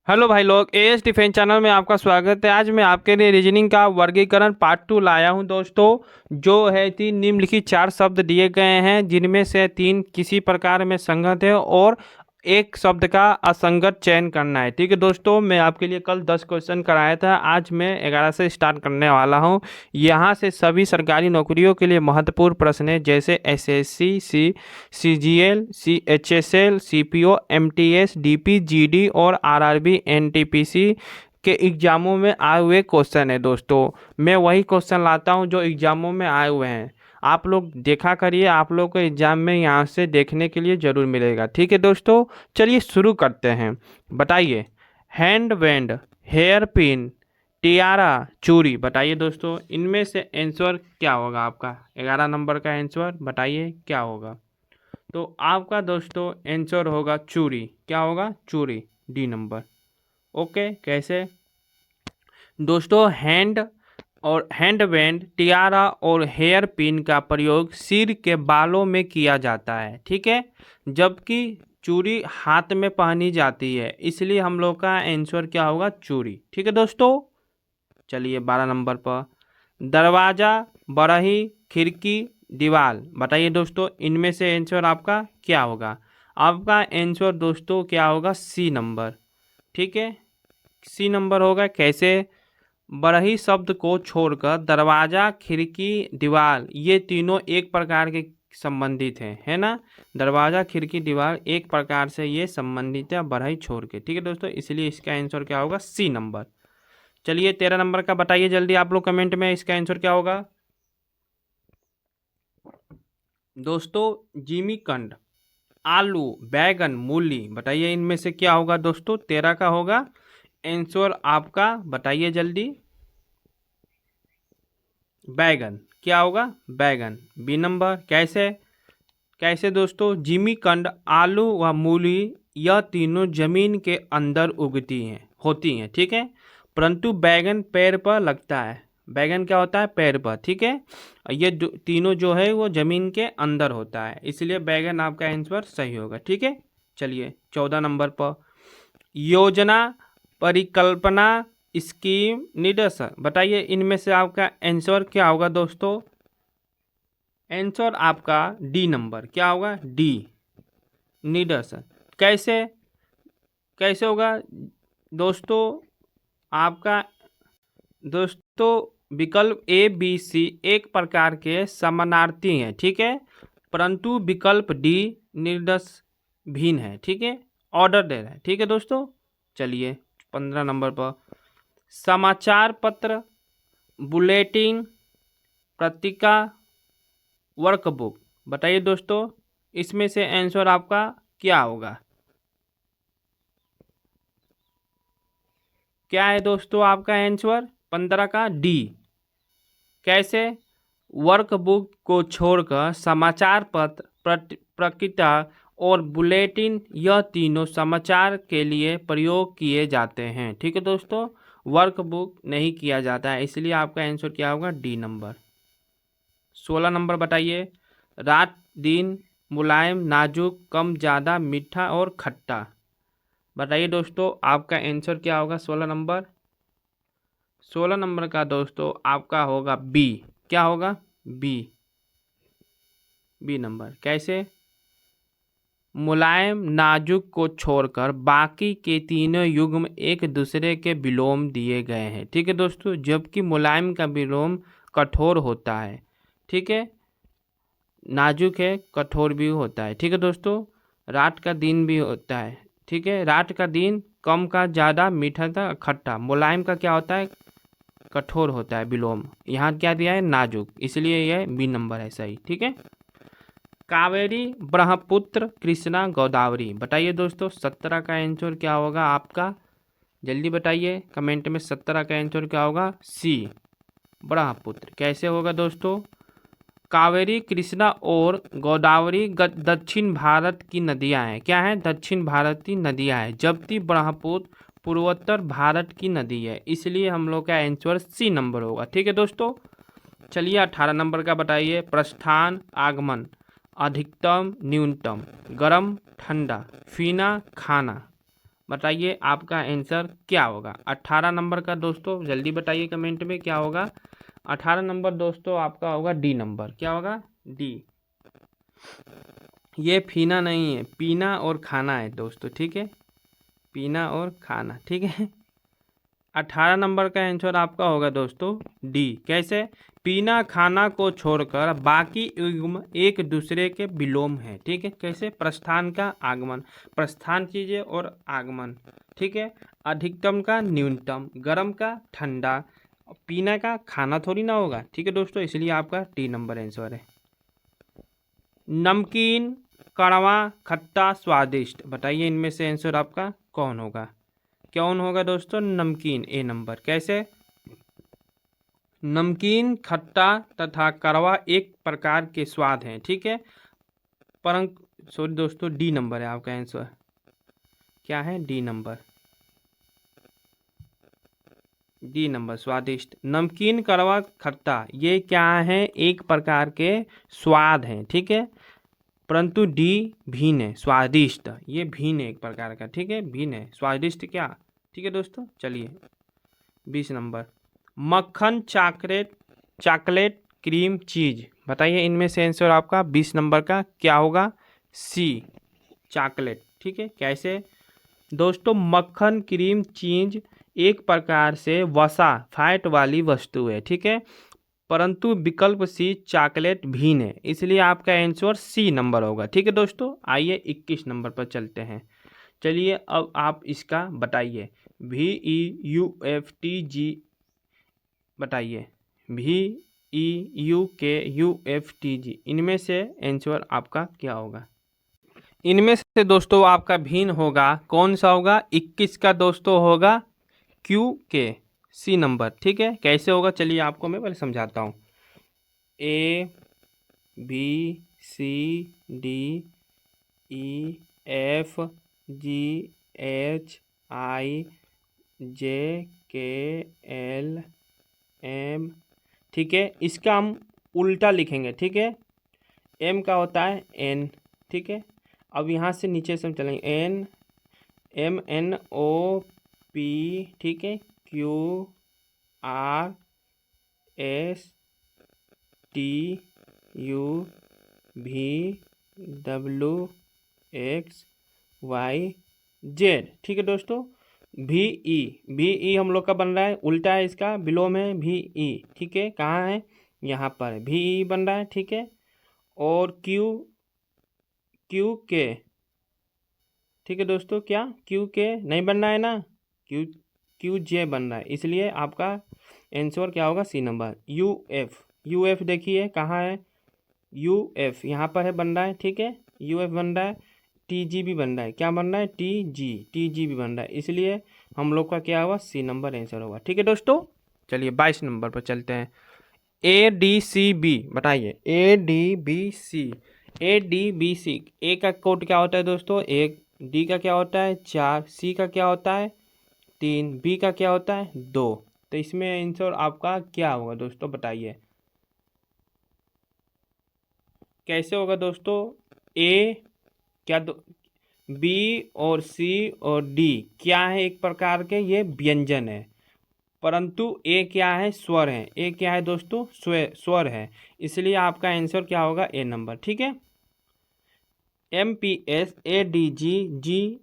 Hello भाई लोग, as defence channel में आपका स्वागत है। आज मैं आपके लिए रीजनिंग का वर्गीकरण पार्ट 2 लाया हूं दोस्तों। जो है तीन निम्नलिखित चार शब्द दिए गए हैं, जिनमें से तीन किसी प्रकार में संगत है और एक शब्द का असंगत चयन करना है। ठीक है दोस्तों, मैं आपके लिए कल 10 क्वेश्चन कराया था, आज मैं 11 से स्टार्ट करने वाला हूं। यहाँ से सभी सरकारी नौकरियों के लिए महत्वपूर्ण प्रश्न है, जैसे SSC, CGL, CHSL, CPO, MTS, DP, GD और आरआरबी, एनटीपीसी के एग्जामों में आए हुए क्वेश्चन है दोस्तों। मैं वही क्वेश्चन लाता हूं जो एग्जामों में आए हुए हैं। आप लोग देखा करिए, आप लोग को एग्जाम में यहाँ से देखने के लिए ज़रूर मिलेगा। ठीक है दोस्तों, चलिए शुरू करते हैं। बताइए, hand band, hair pin, tiara, चूड़ी। बताइए दोस्तों, इनमें से आंसर क्या होगा आपका? 11 नंबर का आंसर बताइए क्या होगा। तो आपका दोस्तों आंसर होगा चूड़ी। क्या होगा? चूड़ी, डी नंबर। ओके, कैसे दोस्तों? हैंड बैंड, टियारा और हेयर पिन का प्रयोग सिर के बालों में किया जाता है, ठीक है, जबकि चूड़ी हाथ में पहनी जाती है, इसलिए हम लोग का आंसर क्या होगा? चूड़ी। ठीक है दोस्तों, चलिए 12 नंबर पर, दरवाजा, बरही, खिड़की, दीवार। बताइए दोस्तों, इनमें से आंसर आपका क्या होगा? आपका आंसर दोस्तों क्या होगा? C number. ठीक है, सी नंबर होगा। कैसे? बरही शब्द को छोड़कर दरवाजा, खिड़की, दीवार ये तीनों एक प्रकार के संबंधित हैं, है ना। दरवाजा, खिड़की, दीवार एक प्रकार से ये संबंधित है, बरही छोड़ के। ठीक है दोस्तों, इसलिए इसका आंसर क्या होगा? C number. चलिए 13 नंबर का बताइए जल्दी आप लोग कमेंट में, इसका आंसर क्या होगा दोस्तों? जिमीकंद, आलू, बैगन, मूली। बताइए इनमें से क्या होगा दोस्तों? 13 का होगा आंसर आपका। बताइए जल्दी। बैगन। क्या होगा? बैगन, बी नंबर। कैसे? कैसे दोस्तों? जिमीकंद, आलू व मूली यह तीनों जमीन के अंदर उगती हैं, होती हैं, ठीक है, परंतु बैगन पेड़ पर लगता है। बैगन क्या होता है? पेड़ पर। ठीक है, और ये तीनों जो है वो जमीन के अंदर होता है, इसलिए बैगन आपका आंसर सही होगा। ठीक है, चलिए 14 नंबर पर, योजना, परिकल्पना, स्कीम, निदर्शन। बताइए इनमें से आपका आंसर क्या होगा दोस्तों? आंसर आपका डी नंबर। क्या होगा? डी, निदर्शन। कैसे? कैसे होगा दोस्तों आपका? दोस्तों विकल्प ए, बी, सी एक प्रकार के समानार्थी हैं, ठीक है, परंतु विकल्प डी निर्देश भिन्न है। ठीक है, ऑर्डर दे रहा है। ठीक है दोस्तों, चलिए 15 नंबर पर, समाचार पत्र, बुलेटिन, पत्रिका, वर्कबुक। बताइए दोस्तों, इसमें से आंसर आपका क्या होगा? क्या है दोस्तों आपका आंसर? 15 का डी। कैसे? वर्कबुक को छोड़कर समाचार पत्र, पत्रिका और बुलेटिन यह तीनों समाचार के लिए प्रयोग किए जाते हैं। ठीक है दोस्तों, वर्कबुक नहीं किया जाता है, इसलिए आपका आंसर क्या होगा? D number. 16 नंबर बताइए, रात दिन, मुलायम, नाजुक, कम, ज़्यादा, मीठा और खट्टा। बताइए दोस्तों, आपका आंसर क्या होगा? 16 नंबर। 16 नंबर का दोस्तों आपका होगा बी। क्या होगा? B, B number. कैसे? मुलायम, नाजुक को छोड़कर बाकी के तीनों युग्म एक दूसरे के विलोम दिए गए हैं। ठीक है दोस्तों, जबकि मुलायम का विलोम कठोर होता है, ठीक है, नाजुक है, कठोर भी होता है। ठीक है दोस्तों, रात का दिन भी होता है। ठीक है, रात का दिन, कम का ज़्यादा, मीठा का खट्टा। मुलायम का क्या होता है? कठोर होता है, विलोम। यहाँ क्या दिया है? नाजुक, इसलिए यह बी नंबर है सही। ठीक है, कावेरी, ब्रह्मपुत्र, कृष्णा, गोदावरी। बताइए दोस्तों 17 का आंसर क्या होगा आपका? जल्दी बताइए कमेंट में, 17 का आंसर क्या होगा? सी, ब्रह्मपुत्र। कैसे होगा दोस्तों? कावेरी, कृष्णा और गोदावरी दक्षिण भारत की नदियां हैं। क्या है? दक्षिण भारत की नदियां हैं, जबकि ब्रह्मपुत्र पूर्वोत्तर भारत की नदी है, इसलिए हम लोग का आंसर सी नंबर होगा। ठीक है दोस्तों, चलिए 18 नंबर का बताइए, प्रस्थान, आगमन, अधिकतम, न्यूनतम, गरम, ठंडा, पीना, खाना। बताइए आपका आंसर क्या होगा। 18 नंबर का दोस्तों जल्दी बताइए कमेंट में क्या होगा। 18 नंबर दोस्तों आपका होगा डी नंबर। क्या होगा? डी। ये फीना नहीं है, पीना और खाना है दोस्तों, ठीक है, पीना और खाना, ठीक है। 18 नंबर का आंसर आपका होगा दोस्तों डी। कैसे? पीना खाना को छोड़कर बाकी युग्म एक दूसरे के विलोम है, ठीक है। कैसे? प्रस्थान का आगमन, प्रस्थान कीजिए, और आगमन, ठीक है। अधिकतम का न्यूनतम, गर्म का ठंडा, पीना का खाना थोड़ी ना होगा, ठीक है दोस्तों, इसलिए आपका डी नंबर आंसर है। नमकीन, कड़वा, खट्टा, स्वादिष्ट, बताइए इनमें से आंसर आपका कौन होगा। कौन होगा दोस्तों? नमकीन, ए नंबर। कैसे? नमकीन, खट्टा तथा कड़वा एक प्रकार के स्वाद हैं, ठीक है, परंतु सॉरी दोस्तों डी नंबर है आपका आंसर। क्या है? डी नंबर, डी नंबर, स्वादिष्ट। नमकीन, कड़वा, खट्टा ये क्या है? एक प्रकार के स्वाद हैं, ठीक है, परंतु डी भिन्न है, स्वादिष्ट, ये भिन्न है एक प्रकार का, ठीक है, भिन्न है, स्वादिष्ट क्या, ठीक है दोस्तों। चलिए 20 नंबर, मक्खन, चॉकलेट, चॉकलेट, क्रीम, चीज, बताइए इनमें से आंसर आपका 20 नंबर का क्या होगा। सी, चॉकलेट, ठीक है। कैसे दोस्तों? मक्खन, क्रीम, चीज एक प्रकार से वसा, फैट वाली वस्तु है, ठीक है, परंतु विकल्प सी चॉकलेट भिन्न है, इसलिए आपका आंसर सी नंबर होगा, ठीक है दोस्तों। आइए 21 नंबर पर चलते हैं। चलिए अब आप इसका बताइए। VEUFTG, बताइए VEUKUFTG, इनमें से आंसर आपका क्या होगा। इनमें से दोस्तों आपका भिन्न होगा, कौन सा होगा? 21 का दोस्तों होगा QK, सी नंबर, ठीक है। कैसे होगा चलिए आपको मैं पहले समझाता हूँ। ABCDEFGHIJKLM, ठीक है, इसका हम उल्टा लिखेंगे, ठीक है। M का होता है N, ठीक है। अब यहाँ से नीचे से हम चलेंगे NMNOP, ठीक है, QRSTUVWXYZ, ठीक है दोस्तों। VE हम लोग का बन रहा है उल्टा है, इसका विलोम है VE, ठीक है, कहाँ है? यहाँ पर VE बन रहा है, ठीक है। और QK, ठीक है दोस्तों, क्या QK नहीं बन रहा है ना, QJ बन रहा है, इसलिए आपका आंसर क्या होगा? C number. UF देखिए कहाँ है? UF यहाँ पर है, बन रहा है, ठीक है, UF बन रहा है। TG भी बन रहा है, क्या बन रहा है? TG भी बन रहा है, इसलिए हम लोग का क्या होगा? सी नंबर आंसर होगा, ठीक है दोस्तों। चलिए 22 नंबर पर चलते हैं। ADCB, बताइए ADBC, ए का कोड क्या होता है दोस्तों? 1, डी का क्या होता है? 4, सी का क्या होता है? 3, बी का क्या होता है? 2। तो इसमें आंसर आपका क्या होगा दोस्तों, बताइए कैसे होगा दोस्तों। ए क्या बी और सी और डी क्या है? एक प्रकार के ये व्यंजन है, परंतु ए क्या है? स्वर है। ए क्या है दोस्तों? स्वर है, इसलिए आपका आंसर क्या होगा? ए नंबर, ठीक है। MPS ADG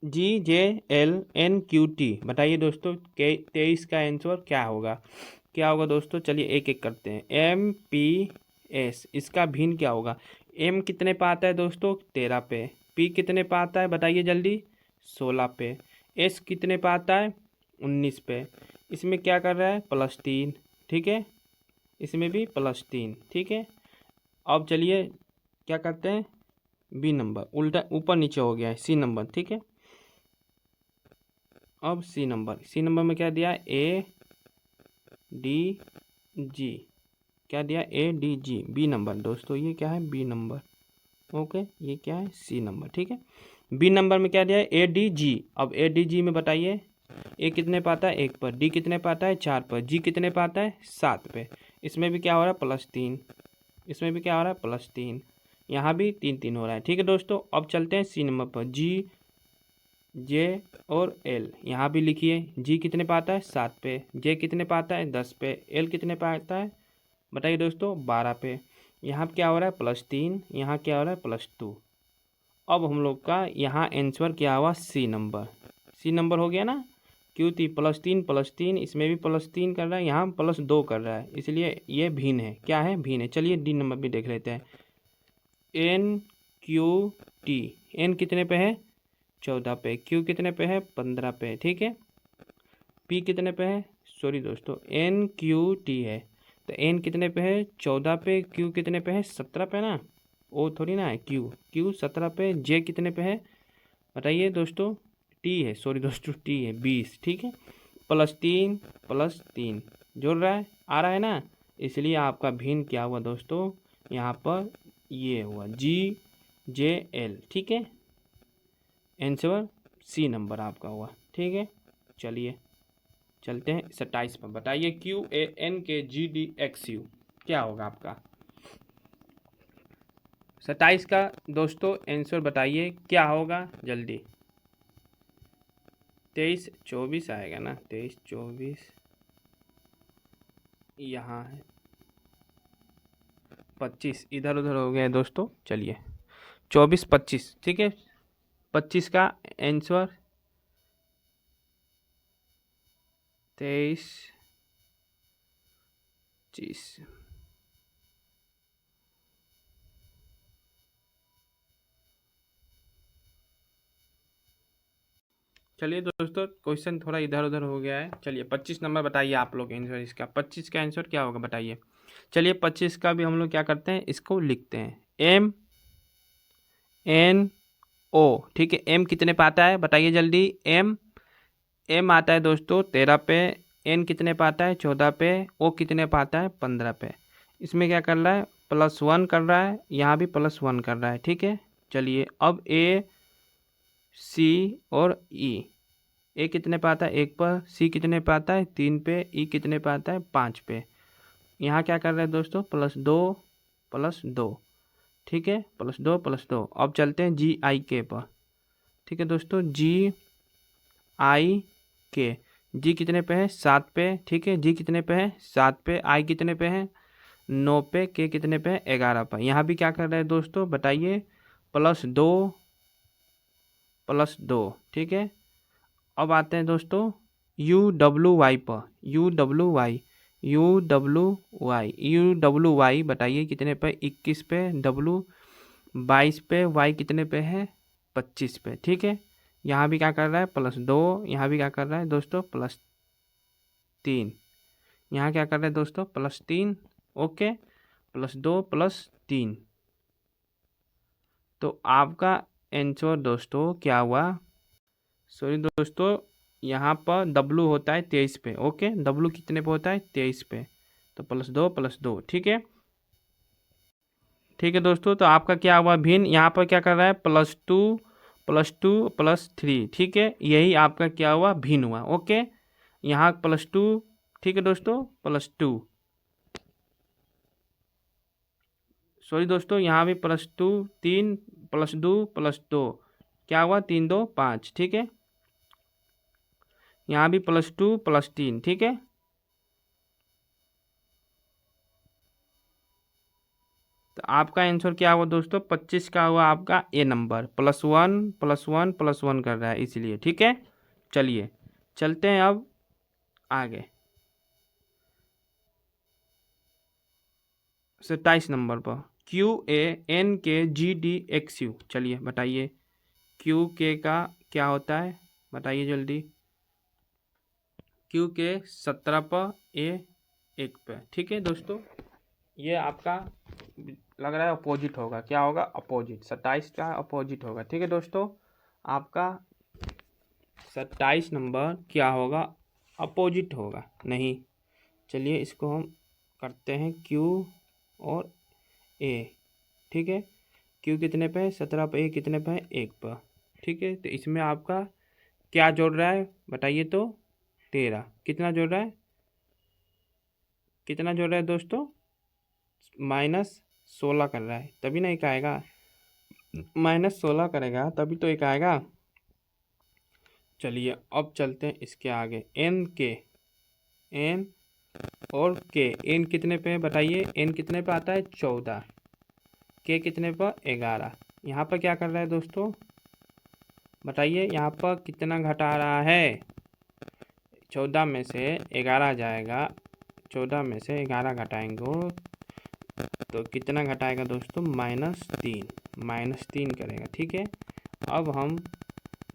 GJLNQT, बताइए दोस्तों 23 का आंसर क्या होगा। क्या होगा दोस्तों? चलिए एक एक करते हैं। MPS, इसका भिन्न क्या होगा? M कितने पे आता है दोस्तों? 13 पे। P कितने पे आता है बताइए जल्दी? 16 पे। S कितने पे आता है? 19 पे। इसमें क्या कर रहा है? +3, ठीक है, इसमें भी +3, ठीक है। अब चलिए क्या करते हैं? बी नंबर, उल्टा ऊपर नीचे हो गया है, सी नंबर, ठीक है। अब सी नंबर में क्या दिया? ADG, क्या दिया? ADG, बी नंबर दोस्तों, ये क्या है? बी नंबर, ओके, ये क्या है? सी नंबर, ठीक है। बी नंबर में क्या दिया है? ADG। अब ADG में बताइए ए कितने पाता है? 1 पर। डी कितने पाता है? 4 पर। जी कितने पाता है? 7 पे। इसमें भी क्या हो रहा है? +3, इसमें भी क्या हो रहा है? +3, यहाँ भी 3 3 हो रहा है, ठीक है दोस्तों। अब चलते हैं सी नंबर पर। जे और एल यहाँ भी लिखिए। जी कितने पे आता है 7 पे, जे कितने पे आता है 10 पे, एल कितने पे आता है बताइए दोस्तों 12 पे। यहाँ क्या हो रहा है +3, यहाँ क्या हो रहा है +2। अब हम लोग का यहाँ आंसर क्या हुआ सी नंबर, सी नंबर हो गया ना। क्यों थी +3 इसमें भी +3 कर रहा है, यहाँ +2 कर रहा है, इसलिए ये भिन्न है। क्या है भिन्न है। चलिए डी नंबर भी देख लेते हैं। NQT, एन कितने पे है 14 पे, क्यू कितने पे है 15 पे, ठीक है। पी कितने पे है, सॉरी दोस्तों NQT है, तो एन कितने पे है 14 पे, क्यू कितने पे है 17 पे ना, ओ थोड़ी ना है, क्यू 17 पे, जे कितने पे है बताइए दोस्तों, टी है, सॉरी दोस्तों टी है 20, ठीक है। +3 जोड़ रहा है, आ रहा है ना, इसलिए आपका भिन्न क्या हुआ दोस्तों, यहाँ पर ये हुआ GJL, ठीक है। आंसर सी नंबर आपका हुआ, ठीक है। चलिए चलते हैं 27 पर। बताइए QANKGDXU क्या होगा आपका 27 का दोस्तों आंसर बताइए क्या होगा जल्दी। 23-24 आएगा ना, 23-24 यहाँ है, 25 इधर उधर हो गया दोस्तों। चलिए 24-25, ठीक है। 25 का आंसर 23-25। चलिए दोस्तों क्वेश्चन थोड़ा इधर उधर हो गया है। चलिए 25 नंबर बताइए आप लोग आंसर इसका, 25 का आंसर क्या होगा बताइए। चलिए 25 का भी हम लोग क्या करते हैं, इसको लिखते हैं MNO, ठीक है। एम कितने पे आता है बताइए जल्दी। एम आता है दोस्तों 13 पे, एन कितने पे आता है 14 पे, ओ कितने पे आता है 15 पे। इसमें क्या कर रहा है +1 कर रहा है, यहाँ भी +1 कर रहा है, ठीक है। चलिए अब ए सी और ई, ए कितने पे आता है 1 पर, सी कितने पे आता है 3 पे, ई कितने पे आता है 5 पे। यहाँ क्या कर रहे हैं दोस्तों +2, ठीक है, +2। अब चलते हैं GIK पर, ठीक है दोस्तों। GIK, जी कितने पे है 7 पे, ठीक है। जी कितने पे है 7 पे, आई कितने पे है 9 पे, के कितने पे है 11 पे। यहाँ भी क्या कर रहे हैं दोस्तों बताइए +2, ठीक है। अब आते हैं दोस्तों UWY पर, UWY बताइए कितने पे 21 पे, W 22 पे, Y कितने पे है 25 पे, ठीक है। यहाँ भी क्या कर रहा है +2, यहाँ भी क्या कर रहा है दोस्तों +3, यहाँ क्या कर रहे हैं दोस्तों +3, ओके, +2 +3। तो आपका आंसर दोस्तों क्या हुआ, सॉरी दोस्तों यहाँ पर W होता है 23 पे, ओके। W कितने पे होता है 23 पे, तो +2, ठीक है। ठीक है दोस्तों, तो आपका क्या हुआ भिन्न, यहाँ पर क्या कर रहा है +2 ठीक है। यही आपका क्या हुआ भिन्न हुआ, ओके। यहाँ +2, ठीक है दोस्तों +2, सॉरी दोस्तों यहाँ भी +2 3 +2 क्या हुआ 3 2 5, ठीक है। यहाँ भी +2 +3, ठीक है। तो आपका आंसर क्या हुआ दोस्तों 25 का हुआ आपका ए नंबर, +1 कर रहा है इसलिए, ठीक है। चलिए चलते हैं अब आगे 27 नंबर पर। QANKGDXU, चलिए बताइए QK का क्या होता है बताइए जल्दी। QK 17 पर, A 1 पे, ठीक है दोस्तों। ये आपका लग रहा है अपोजिट होगा, क्या होगा अपोजिट, 27 का अपोजिट होगा, ठीक है दोस्तों। आपका 27 नंबर क्या होगा अपोजिट होगा नहीं। चलिए इसको हम करते हैं Q और A, ठीक है। Q कितने पे है 17 पे, A कितने पे है 1 पर, ठीक है। तो इसमें आपका क्या जोड़ रहा है बताइए तो 13, कितना जोड़ रहा है, कितना जोड़ रहा है दोस्तों -16 कर रहा है, तभी ना एक आएगा, -16 करेगा तभी तो एक आएगा। चलिए अब चलते हैं इसके आगे। एन के, एन और के, एन कितने पे है बताइए, एन कितने पे आता है 14, के कितने पर 11। यहाँ पर क्या कर रहा है दोस्तों बताइए, यहाँ पर कितना घटा रहा है, 14 में से 11 जाएगा, 14 में से 11 घटाएंगे तो कितना घटाएगा दोस्तों, -3, -3 करेगा। ठीक है, अब हम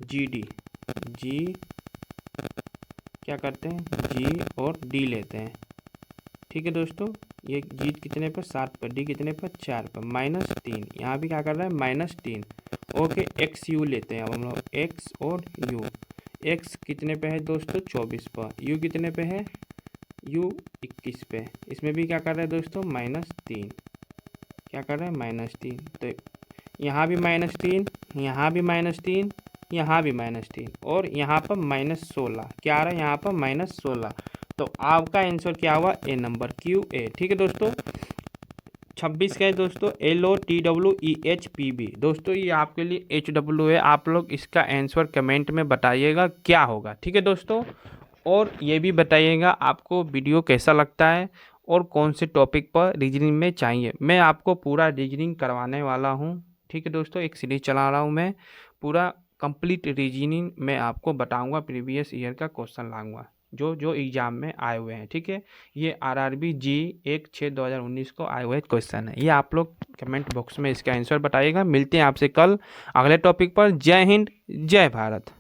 जी डी, जी क्या करते हैं, जी और डी लेते हैं। ठीक है दोस्तों, ये जी कितने पर 7 पर, डी कितने पर 4 पर, -3, यहाँ भी क्या कर रहा है -3। ओके, एक्स यू लेते हैं अब हम लोग, एक्स और यू। एक्स कितने पे है दोस्तों 24 पर, यू कितने पे है, यू 21 पे। इसमें भी क्या कर रहा है दोस्तों -3, क्या कर रहा है -3। तो यहाँ भी -3, यहाँ भी -3, यहाँ भी -3 और यहाँ पर -16, क्या आ रहा है यहाँ पर -16। तो आपका आंसर क्या हुआ, ए नंबर, QA। ठीक है दोस्तों, 26 का है दोस्तों, LOTWEHPB। दोस्तों ये आपके लिए HW है, आप लोग इसका आंसर कमेंट में बताइएगा क्या होगा। ठीक है दोस्तों, और ये भी बताइएगा आपको वीडियो कैसा लगता है और कौन से टॉपिक पर रीजनिंग में चाहिए। मैं आपको पूरा रीजनिंग करवाने वाला हूँ। ठीक है दोस्तों, एक सीरीज चला रहा हूँ मैं, पूरा कंप्लीट रीजनिंग मैं आपको बताऊंगा, प्रीवियस ईयर का क्वेश्चन लाऊंगा जो जो एग्जाम में आए हुए हैं। ठीक है, ये RRB G16/2019 को आए हुए क्वेश्चन है। ये आप लोग कमेंट बॉक्स में इसका आंसर बताइएगा। मिलते हैं आपसे कल अगले टॉपिक पर। जय हिंद, जय भारत।